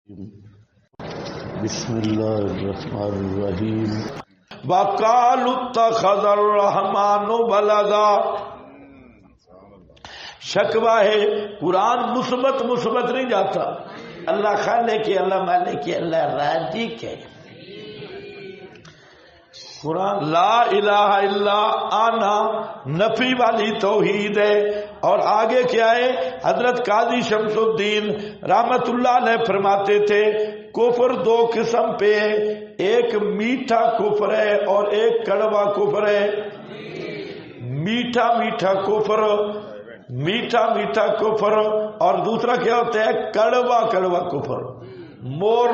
بسم اللہ الرحمن الرحیم وقالوا اتخذ الرحمن ولدا. شکوہ ہے قرآن مثبت نہیں جاتا. اللہ خالق ہے، اللہ مالک ہے، اللہ رازق ہے. قرآن لا الہ الا انا نفی والی توحید ہے. اور آگے کیا ہے؟ حضرت قاضی شمس الدین رحمت اللہ علیہ فرماتے تھے کفر دو قسم پہ ہے، ایک میٹھا کفر ہے اور ایک کڑوا کفر ہے. میٹھا کفر اور دوسرا کیا ہوتا ہے؟ کڑوا کفر. مور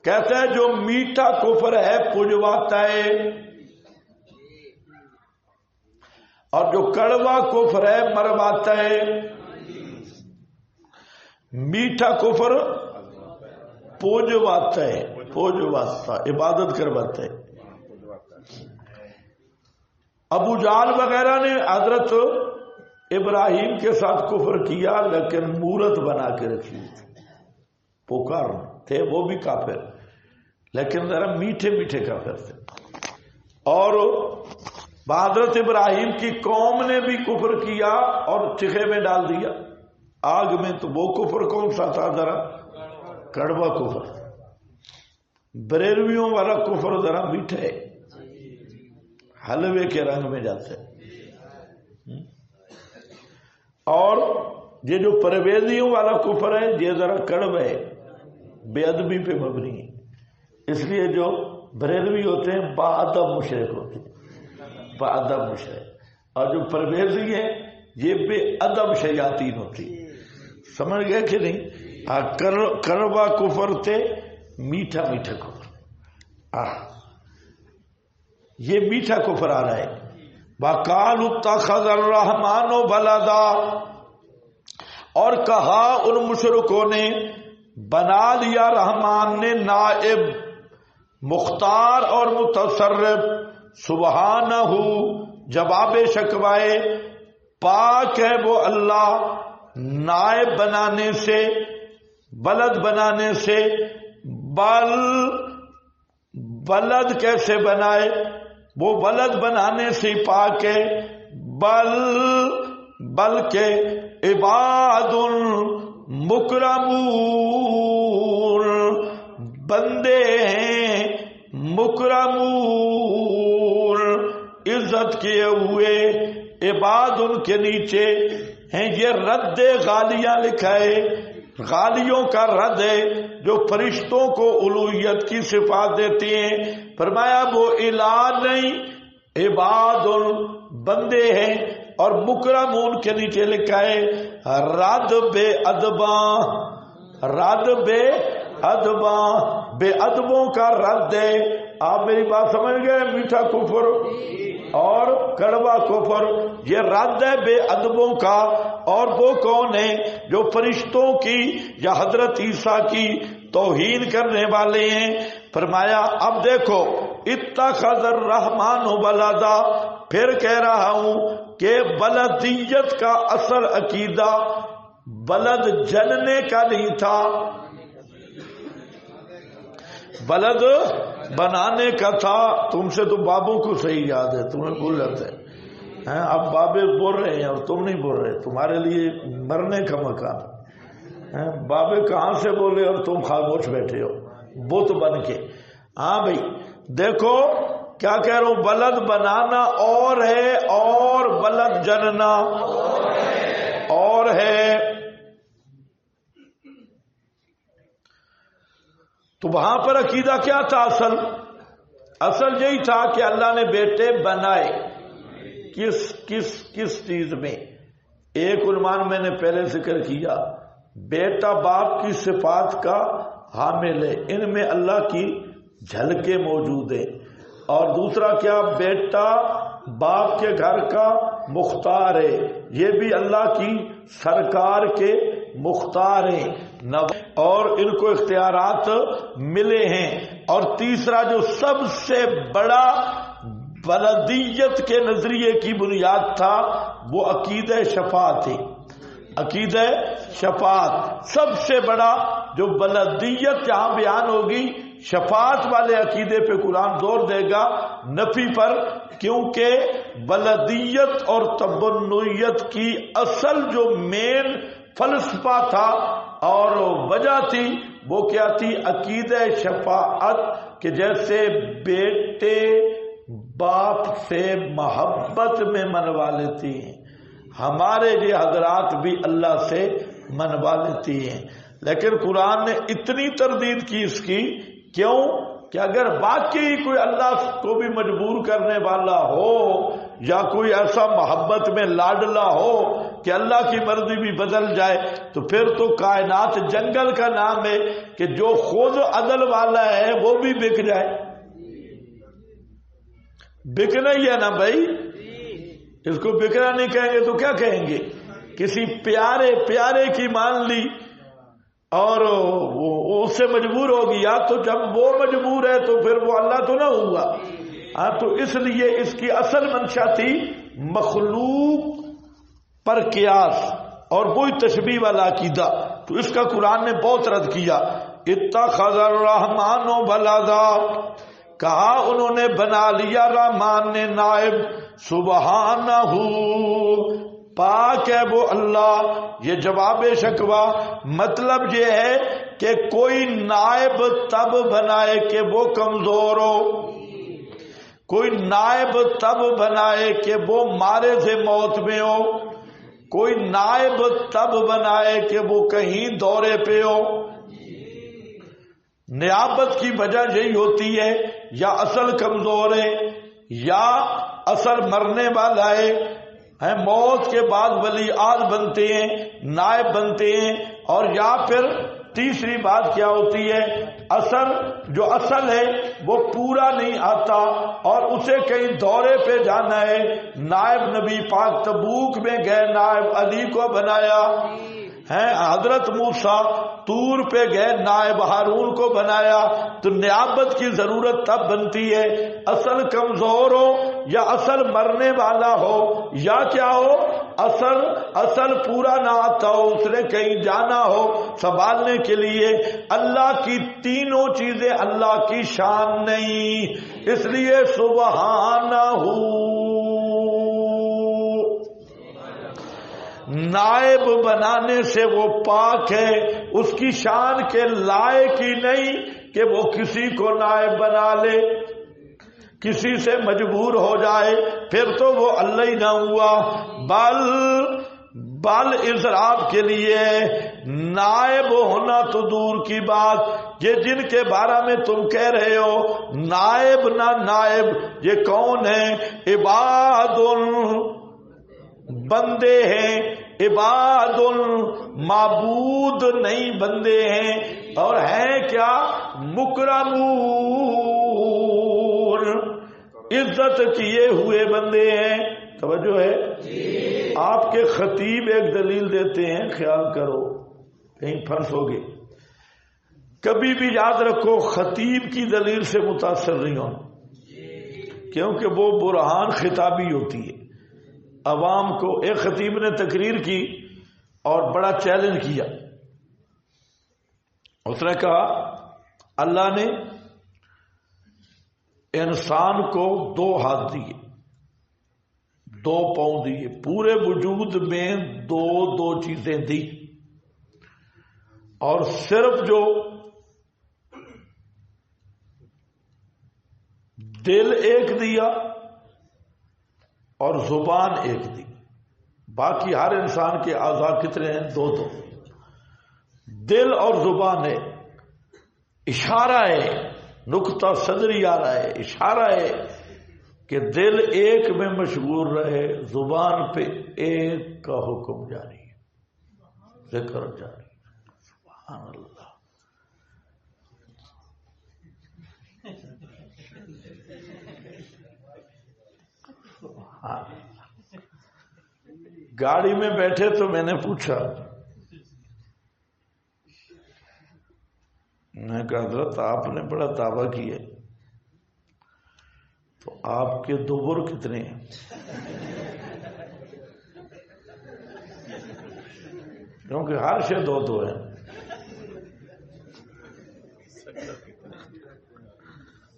کہتا ہے جو میٹھا کفر ہے پجواتا ہے، اور جو کڑوا کفر ہے مرواتا ہے. میٹھا کفر پوجواتا ہے، عبادت کرواتا ہے. ابو جہل وغیرہ نے حضرت ابراہیم کے ساتھ کفر کیا، لیکن مورت بنا کے رکھی تھی. پکار تھے وہ بھی کافر، لیکن ذرا میٹھے کافر تھے. اور حضرت ابراہیم کی قوم نے بھی کفر کیا اور چکھے میں ڈال دیا آگ میں. تو وہ کفر کون سا تھا؟ ذرا کڑوا کفر. بریلویوں والا کفر ذرا میٹھے حلوے کے رنگ میں جاتے. اور یہ جو پرویزیوں والا کفر ہے یہ ذرا کڑوا ہے، بے ادبی پہ مبنی ہے. اس لیے جو بریلوی ہوتے ہیں با ادب مشرک ہوتے ہیں، با ادب مشرک. اور جو پرویزی ہیں یہ بے ادب شیاطین ہوتی. سمجھ گئے کہ نہیں؟ کڑوا کفر تھے، میٹھا کفر. یہ میٹھا کفر آ رہا ہے. وَقَالُوا اتَّخَذَ الرَّحْمَنُ وَلَدًا. اور کہا ان مشرکوں نے بنا لیا رحمان نے نائب، مختار اور متصرف. سبحانہ جواب شکوائے، پاک ہے وہ اللہ نائب بنانے سے، ولد بنانے سے. ولد کیسے بنائے؟ وہ ولد بنانے سے پاک ہے. بلکہ عباد مکرمون، بندے ہیں مکرمون، عزت کیے ہوئے. عباد ان کے نیچے ہیں. یہ رد غالیاں لکھا ہے، غالیوں کا رد ہے جو فرشتوں کو الوہیت کی صفات دیتی ہیں. فرمایا وہ الہ نہیں، عباد بندے ہیں. اور مکرمون کے نیچے لکھا ہے رد بے ادباں، بے ادبوں کا رد ہے. آپ میری بات سمجھ گئے؟ میٹھا کفر اور کڑوا کفر یہ رد ہے بے ادبوں کا. اور وہ کون ہیں؟ جو فرشتوں کی یا حضرت عیسیٰ کی توہین کرنے والے ہیں. فرمایا اب دیکھو اتخذ الرحمن ولدا. پھر کہہ رہا ہوں کہ ولدیت کا اصل عقیدہ ولد جننے کا نہیں تھا، ولد بنانے کا تھا. تم سے تو بابوں کو صحیح یاد ہے، تمہیں بھول جاتے ہیں. اب بابے بول رہے ہیں اور تم نہیں بول رہے، تمہارے لیے مرنے کا مکان. بابے کہاں سے بولے اور تم خاموش بیٹھے ہو بت بن کے. ہاں بھائی دیکھو کیا کہہ رہا ہوں، ولد بنانا اور ہے اور ولد جننا اور ہے. تو وہاں پر عقیدہ کیا تھا؟ اصل یہی تھا کہ اللہ نے بیٹے بنائے. کس چیز میں؟ ایک عنوان میں نے پہلے ذکر کیا، بیٹا باپ کی صفات کا حامل ہے، ان میں اللہ کی جھلکیں موجود ہیں. اور دوسرا کیا؟ بیٹا باپ کے گھر کا مختار ہے، یہ بھی اللہ کی سرکار کے مختار ہیں اور ان کو اختیارات ملے ہیں. اور تیسرا جو سب سے بڑا ولدیت کے نظریے کی بنیاد تھا وہ عقیدہ شفاعت ہے. عقیدہ شفاعت سب سے بڑا جو بلدیت یہاں بیان ہوگی شفاعت والے عقیدے پہ قرآن زور دے گا، نفی پر، کیونکہ بلدیت اور تبنیت کی اصل جو مین فلسفہ تھا اور وجہ تھی وہ کیا تھی؟ عقیدہ شفاعت، کہ جیسے بیٹے باپ سے محبت میں منوا لیتی ہیں، ہمارے یہ حضرات بھی اللہ سے منوا لیتی ہیں۔ لیکن قرآن نے اتنی تردید کی اس کی، کیوں؟ کہ اگر واقعی کوئی اللہ کو بھی مجبور کرنے والا ہو یا کوئی ایسا محبت میں لاڈلا ہو کہ اللہ کی مرضی بھی بدل جائے، تو پھر تو کائنات جنگل کا نام ہے کہ جو خود عدل والا ہے وہ بھی بک جائے۔ بکنا ہی ہے نا بھائی، اس کو بکنا نہیں کہیں گے تو کیا کہیں گے؟ کسی پیارے کی مان لی اور وہ اس سے مجبور ہو گیا، تو جب وہ مجبور ہے تو پھر وہ اللہ تو نہ ہوا۔ ہاں، تو اس لیے اس کی اصل منشا تھی مخلوق پر قیاس اور وہی تشبیہ والا عقیدہ، تو اس کا قرآن نے بہت رد کیا۔ اتخذ الرحمن ولدا، کہا انہوں نے بنا لیا رحمان نے نائب، سبحانہ پاک ہے وہ اللہ۔ یہ جواب شکوہ، مطلب یہ ہے کہ کوئی نائب تب بنائے کہ وہ کمزور ہو، کوئی نائب تب بنائے کہ وہ مارے سے موت میں ہو، کوئی نائب تب بنائے کہ وہ کہیں دورے پہ ہو۔ نیابت کی وجہ یہی ہوتی ہے، یا اصل کمزور ہے یا اصل مرنے والا ہے، موت کے بعد ولی عہد بنتے ہیں، نائب بنتے ہیں، اور یا پھر تیسری بات کیا ہوتی ہے، جو اصل ہے وہ پورا نہیں آتا اور اسے کہیں دورے پہ جانا ہے۔ نائب نبی پاک تبوک میں گئے، نائب علی کو بنایا ہے، حضرت موسیٰ طور پہ گئے، نائب ہارون کو بنایا۔ تو نیابت کی ضرورت تب بنتی ہے اصل کمزور ہو یا اصل مرنے والا ہو، یا کیا ہو، اصل پورا نہ آتا ہو، اس نے کہیں جانا ہو سنبھالنے کے لیے۔ اللہ کی تینوں چیزیں اللہ کی شان نہیں، اس لیے سبحانہ نائب بنانے سے وہ پاک ہے، اس کی شان کے لائق ہی نہیں کہ وہ کسی کو نائب بنا لے، کسی سے مجبور ہو جائے، پھر تو وہ اللہ ہی نہ ہوا۔ بل اضراب کے لیے نائب ہونا تو دور کی بات، یہ جن کے بارے میں تم کہہ رہے ہو نائب نہ نائب، یہ کون ہیں؟ عباد بندے ہیں، عباد معبود نہیں بندے ہیں، اور ہیں کیا؟ مکرمون، عزت کیے ہوئے بندے ہیں۔ توجہ ہے؟ آپ کے خطیب ایک دلیل دیتے ہیں، خیال کرو کہیں پھنس ہوگے، کبھی بھی یاد رکھو خطیب کی دلیل سے متاثر نہیں ہونا، کیونکہ وہ برہان خطابی ہوتی ہے عوام کو۔ ایک خطیب نے تقریر کی اور بڑا چیلنج کیا، اس نے کہا اللہ نے انسان کو 2 ہاتھ دیے، 2 پاؤں دیے، پورے وجود میں 2 چیزیں دی، اور صرف جو دل ایک دیا اور زبان ایک دی، باقی ہر انسان کے اعضاء کتنے ہیں؟ 2۔ دل اور زبان ہے، اشارہ ہے، نقطہ صدری آ رہا ہے، اشارہ ہے کہ دل ایک میں مشغول رہے، زبان پہ ایک کا حکم جاری ہے، ذکر جاری ہے۔ سبحان اللہ۔ گاڑی میں بیٹھے تو میں نے پوچھا، میں کہا حضرت آپ نے بڑا دعویٰ کیا، تو آپ کے دبر کتنے ہیں؟ کیونکہ ہر شے 2 ہیں۔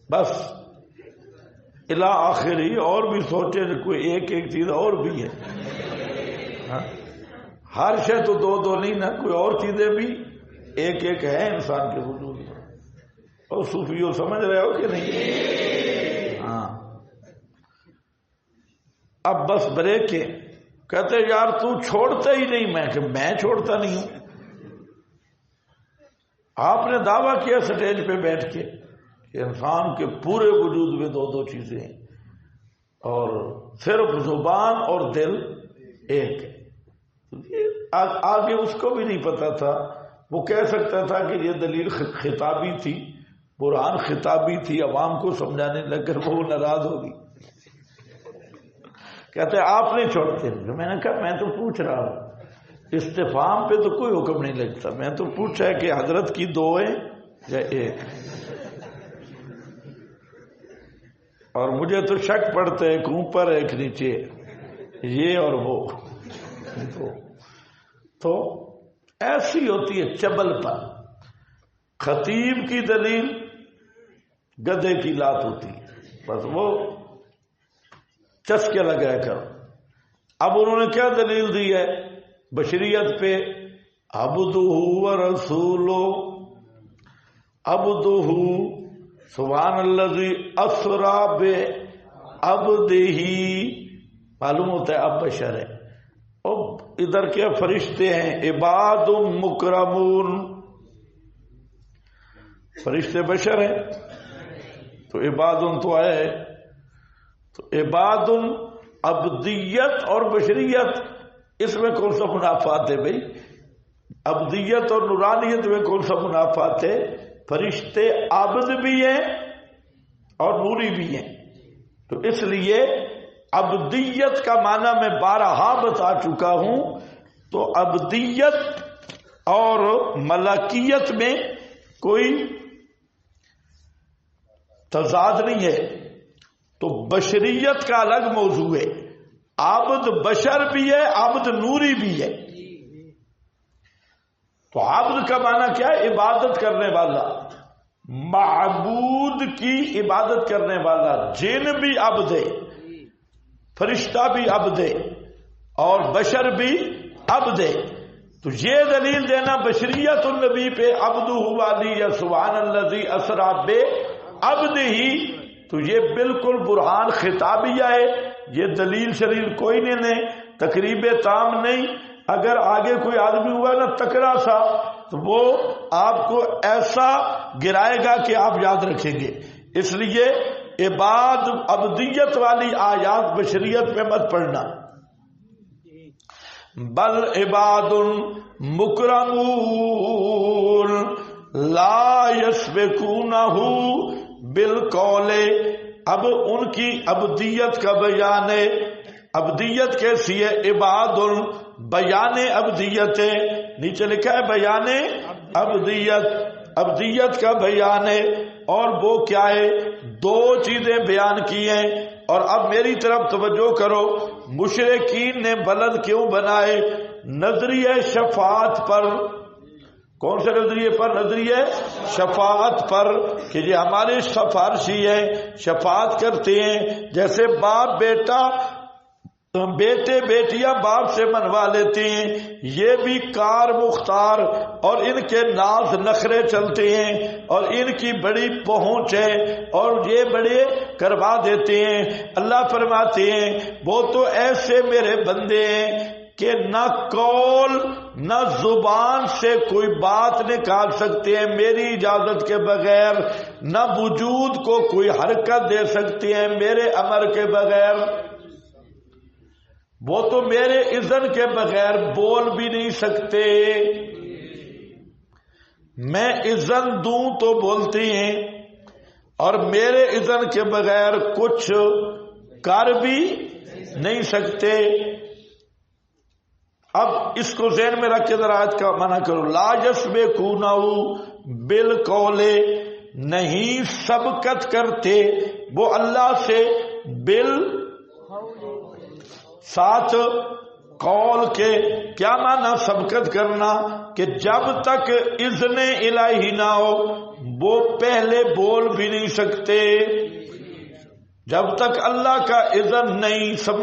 بس الی آخری. اور بھی سوچے کوئی ایک ایک چیز اور بھی ہے. ہر شے تو دو دو نہیں نا، کوئی اور چیزیں بھی ایک ایک ہے انسان کے وجود میں. اور صوفیوں سمجھ رہے ہو کہ نہیں؟ ہاں. اب بس بریک کے کہتے یار تو چھوڑتا ہی نہیں. میں کہ میں چھوڑتا نہیں ہوں. آپ نے دعویٰ کیا سٹیج پہ بیٹھ کے کہ انسان کے پورے وجود میں دو دو چیزیں ہیں اور صرف زبان اور دل ایک ہے. آگے اس کو بھی نہیں پتا تھا. وہ کہہ سکتا تھا کہ یہ دلیل خطابی تھی، قرآن خطابی تھی، عوام کو سمجھانے لگ کر وہ ناراض ہوگی. کہتے آپ نہیں چھوڑتے. میں نے کہا میں تو پوچھ رہا ہوں، استفہام پہ تو کوئی حکم نہیں لگتا. میں تو پوچھا ہے کہ حضرت کی دو ہے یا ایک. اور مجھے تو شک پڑتا ہے ایک اوپر ایک نیچے، یہ اور وہ. تو ایسی ہوتی ہے چبل پر. خطیب کی دلیل گدھے کی لات ہوتی ہے، بس وہ چسکے لگایا کرو. اب انہوں نے کیا دلیل دی ہے بشریت پہ؟ عبدہ و رسولہ. عبدہ سبحان الذی اسری بعبدہ. معلوم ہوتا ہے اب بشر ہے. اب ادھر کیا فرشتے ہیں؟ عباد مکرمون. فرشتے بشر ہیں تو عباد تو آئے. تو عباد عبدیت اور بشریت، اس میں کون سا منافات ہے بھائی؟ عبدیت اور نورانیت میں کون سا منافات ہے؟ فرشتے عبد بھی ہیں اور نوری بھی ہیں. تو اس لیے عبدیت کا معنی میں بارہا بتا چکا ہوں. تو عبدیت اور ملکیت میں کوئی تضاد نہیں ہے. تو بشریت کا الگ موضوع ہے. عبد بشر بھی ہے، عبد نوری بھی ہے. تو عبد کا معنی کیا ہے؟ عبادت کرنے والا، معبود کی عبادت کرنے والا. جن بھی عبد ہے، فرشتہ بھی عبد ہے اور بشر بھی عبد ہے. تو یہ دلیل دینا بشریت النبی پہ عبدہ والی یا سبحان الذی اسری بعبدہ، تو یہ بالکل برہان خطابیہ ہے. یہ دلیل شلیل کوئی نہیں، تقریب تام نہیں. اگر آگے کوئی آدمی ہوا نا تکڑا سا تو وہ آپ کو ایسا گرائے گا کہ آپ یاد رکھیں گے. اس لیے عباد عبدیت والی آیات بشریت میں مت پڑھنا. بل عباد مکرمون لا یسبقونہ بالقول. اب ان کی عبدیت کا بیان ہے. عبدیت کیسی ہے؟ عباد بیان عبدیت ہے. نیچے لکھا ہے بیان عبدیت. عبدیت کا بیان ہے. اور وہ کیا ہے؟ دو چیزیں بیان کی ہیں. اور اب میری طرف توجہ کرو. مشرکین نے بلد کیوں بنائے؟ نظریہ شفاعت پر. کون سے نظریے پر؟ نظریہ شفاعت پر، کہ یہ ہمارے سفارشی ہیں، شفاعت کرتے ہیں. جیسے باپ بیٹا، بیٹے بیٹیاں باپ سے منوا لیتے ہیں، یہ بھی کار مختار اور ان کے ناز نخرے چلتے ہیں اور ان کی بڑی پہنچ ہے اور یہ بڑے کروا دیتے ہیں. اللہ فرماتے ہیں وہ تو ایسے میرے بندے ہیں کہ نہ قول نہ زبان سے کوئی بات نکال سکتے ہیں میری اجازت کے بغیر، نہ وجود کو کوئی حرکت دے سکتے ہیں میرے امر کے بغیر. وہ تو میرے اذن کے بغیر بول بھی نہیں سکتے. میں اذن دوں تو بولتے ہیں اور میرے اذن کے بغیر کچھ کر بھی نہیں سکتے. اب اس کو ذہن میں رکھ کے ذرا آیت کا معنی کرو. لا یسبقونہ بالقول، نہیں سبقت کرتے وہ اللہ سے، بال ساتھ قول کے کیا معنی سبقت کرنا کہ جب تک اذن الہی نہ ہو وہ پہلے بول بھی نہیں سکتے، جب تک اللہ کا اذن نہیں. سب